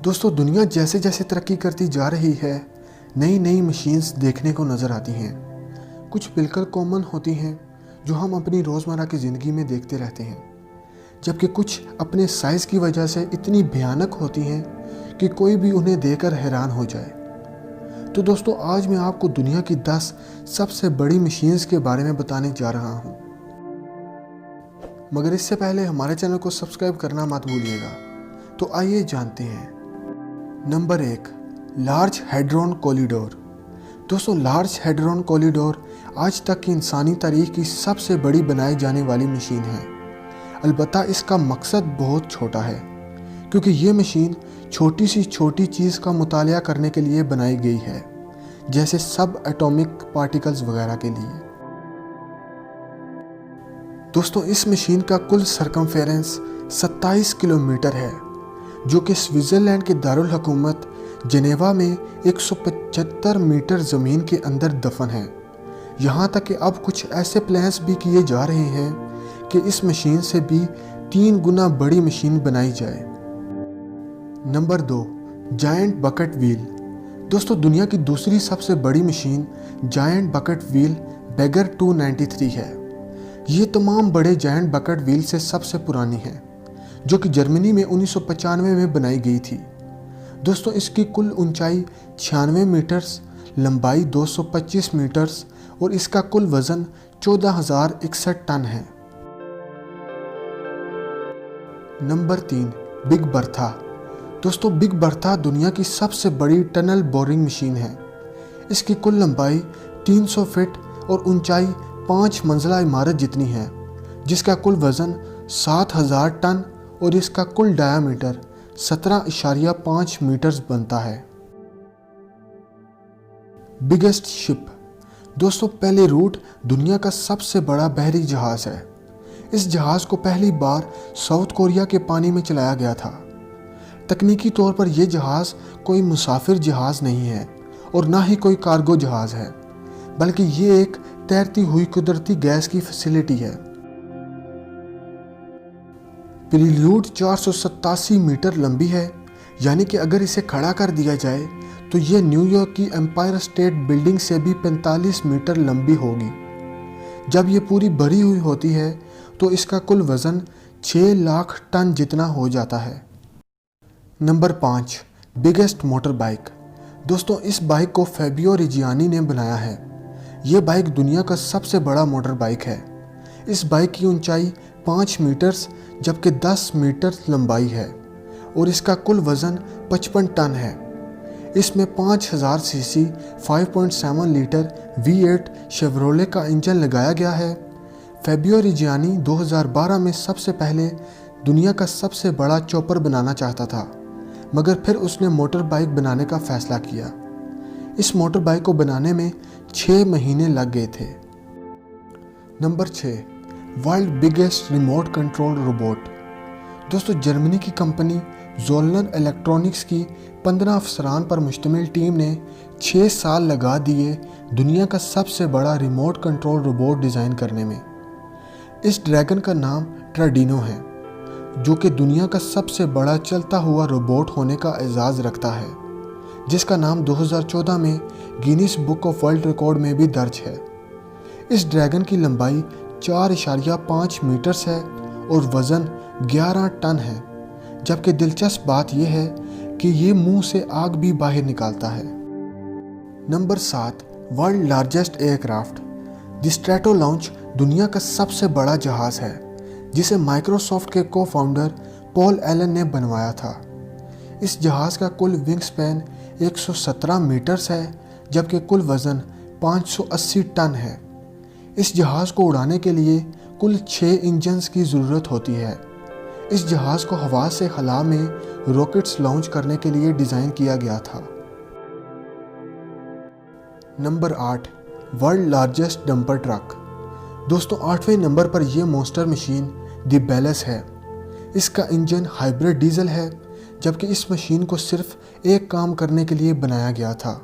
دوستو دنیا جیسے جیسے ترقی کرتی جا رہی ہے نئی نئی مشینز دیکھنے کو نظر آتی ہیں۔ کچھ بالکل کامن ہوتی ہیں جو ہم اپنی روزمرہ کی زندگی میں دیکھتے رہتے ہیں، جبکہ کچھ اپنے سائز کی وجہ سے اتنی بھیانک ہوتی ہیں کہ کوئی بھی انہیں دیکھ کر حیران ہو جائے۔ تو دوستو آج میں آپ کو دنیا کی 10 سب سے بڑی مشینز کے بارے میں بتانے جا رہا ہوں، مگر اس سے پہلے ہمارے چینل کو سبسکرائب کرنا مت بھولیے گا۔ تو آئیے جانتے ہیں۔ Number 1، large hadron collider. دوستو لارج ہیڈرون کولیڈور آج تک کی انسانی تاریخ کی سب سے بڑی بنائی جانے والی مشین ہے۔ البتہ اس کا مقصد بہت چھوٹا ہے، کیونکہ یہ مشین چھوٹی سی چھوٹی چیز کا مطالعہ کرنے کے لیے بنائی گئی ہے، جیسے سب ایٹمک پارٹیکلز وغیرہ کے لیے۔ دوستو اس مشین کا کل سرکمفیرنس 27 کلومیٹر ہے، جو کہ سوئٹزرلینڈ کے دارالحکومت جنیوا میں 175 میٹر زمین کے اندر دفن ہے۔ یہاں تک کہ اب کچھ ایسے پلانز بھی کیے جا رہے ہیں کہ اس مشین سے بھی 3 گنا بڑی مشین بنائی جائے۔ Number 2، giant bucket wheel. دوستو دنیا کی دوسری سب سے بڑی machine giant bucket wheel bagger 293 ہے۔ یہ تمام بڑے جائنٹ بکٹ وہیل سے سب سے پرانی ہے، جو کہ جرمنی میں 1995 میں بنائی گئی تھی۔ دوستو اس کی کل اونچائی 96 میٹرز، لمبائی 225 میٹرز اور اس کا کل وزن 14,061 ٹن ہے۔ Number 3، big برتھا۔ دوستو بگ برتھا دنیا کی سب سے بڑی ٹنل بورنگ مشین ہے۔ اس کی کل لمبائی 300 فٹ اور اونچائی 5 منزلہ عمارت جتنی ہے، جس کا کل وزن 7,000 ٹن اور اس کا کل ڈایامیٹر 17.5 میٹرز بنتا ہے۔ بگیسٹ شپ۔ دوستو پیلی روٹ دنیا کا سب سے بڑا بحری جہاز ہے۔ اس جہاز کو پہلی بار ساؤتھ کوریا کے پانی میں چلایا گیا تھا۔ تکنیکی طور پر یہ جہاز کوئی مسافر جہاز نہیں ہے اور نہ ہی کوئی کارگو جہاز ہے، بلکہ یہ ایک تیرتی ہوئی قدرتی گیس کی فیسلٹی ہے۔ پیلیوڈ 487 میٹر لمبی ہے، یعنی کہ اگر اسے کھڑا کر دیا جائے تو یہ نیو یارک کی امپائر اسٹیٹ بلڈنگ سے بھی 45 میٹر لمبی ہوگی۔ جب یہ پوری بھری ہوئی ہوتی ہے تو اس کا کل وزن 6 لاکھ ٹن جتنا ہو جاتا ہے۔ Number 5، biggest motor bike. دوستو اس بائک کو فیبیو ریجیانی نے بنایا ہے۔ یہ بائک دنیا کا سب سے بڑا موٹر بائک ہے۔ اس بائک کی اونچائی 5 میٹرز جبکہ 10 میٹر لمبائی ہے اور اس کا کل وزن 55 ٹن ہے۔ اس میں 5000 سی سی 5.7 لیٹر V8 شیورولے کا انجن لگایا گیا ہے۔ فیبیو ریجیانی 2012 میں سب سے پہلے دنیا کا سب سے بڑا چوپر بنانا چاہتا تھا، مگر پھر اس نے موٹر بائک بنانے کا فیصلہ کیا۔ اس موٹر بائک کو بنانے میں 6 مہینے لگ گئے تھے۔ Number 6، world biggest remote control robot. دوستو جرمنی کی کمپنی زولنر الیکٹرونکس کی 15 افسران پر مشتمل ٹیم نے 6 سال لگا دیے دنیا کا سب سے بڑا ریموٹ کنٹرول روبوٹ ڈیزائن کرنے میں۔ اس ڈریگن کا نام ٹراڈینو ہے، جو کہ دنیا کا سب سے بڑا چلتا ہوا روبوٹ ہونے کا اعزاز رکھتا ہے، جس کا نام 2014 میں Guinness book of world record میں بھی درج ہے۔ اس ڈریگن کی لمبائی 4.5 میٹرز ہے اور وزن 11 ٹن ہے، جبکہ دلچسپ بات یہ ہے کہ یہ منہ سے آگ بھی باہر نکالتا ہے۔ Number 7، world largest aircraft. The Stratolaunch دنیا کا سب سے بڑا جہاز ہے، جسے مائکروسافٹ کے کو فاؤنڈر پال ایلن نے بنوایا تھا۔ اس جہاز کا کل ونگ سپین 117 میٹرز ہے، جبکہ کل وزن 580 ٹن ہے۔ اس جہاز کو اڑانے کے لیے کل 6 انجنز کی ضرورت ہوتی ہے۔ اس جہاز کو ہوا سے خلا میں راکٹس لانچ کرنے کے لیے ڈیزائن کیا گیا تھا۔ Number 8، world largest dumper truck. دوستو 8ویں نمبر پر یہ مونسٹر مشین دی بیلس ہے۔ اس کا انجن ہائبرڈ ڈیزل ہے، جبکہ اس مشین کو صرف ایک کام کرنے کے لیے بنایا گیا تھا،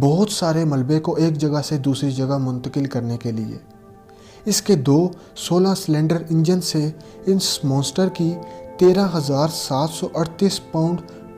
بہت سارے ملبے کو ایک جگہ سے دوسری جگہ منتقل کرنے کے لیے۔ اس کے 2 16 سلنڈر انجن سے اس مونسٹر کی 13,738 پاؤنڈ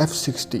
F60।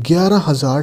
11,000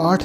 8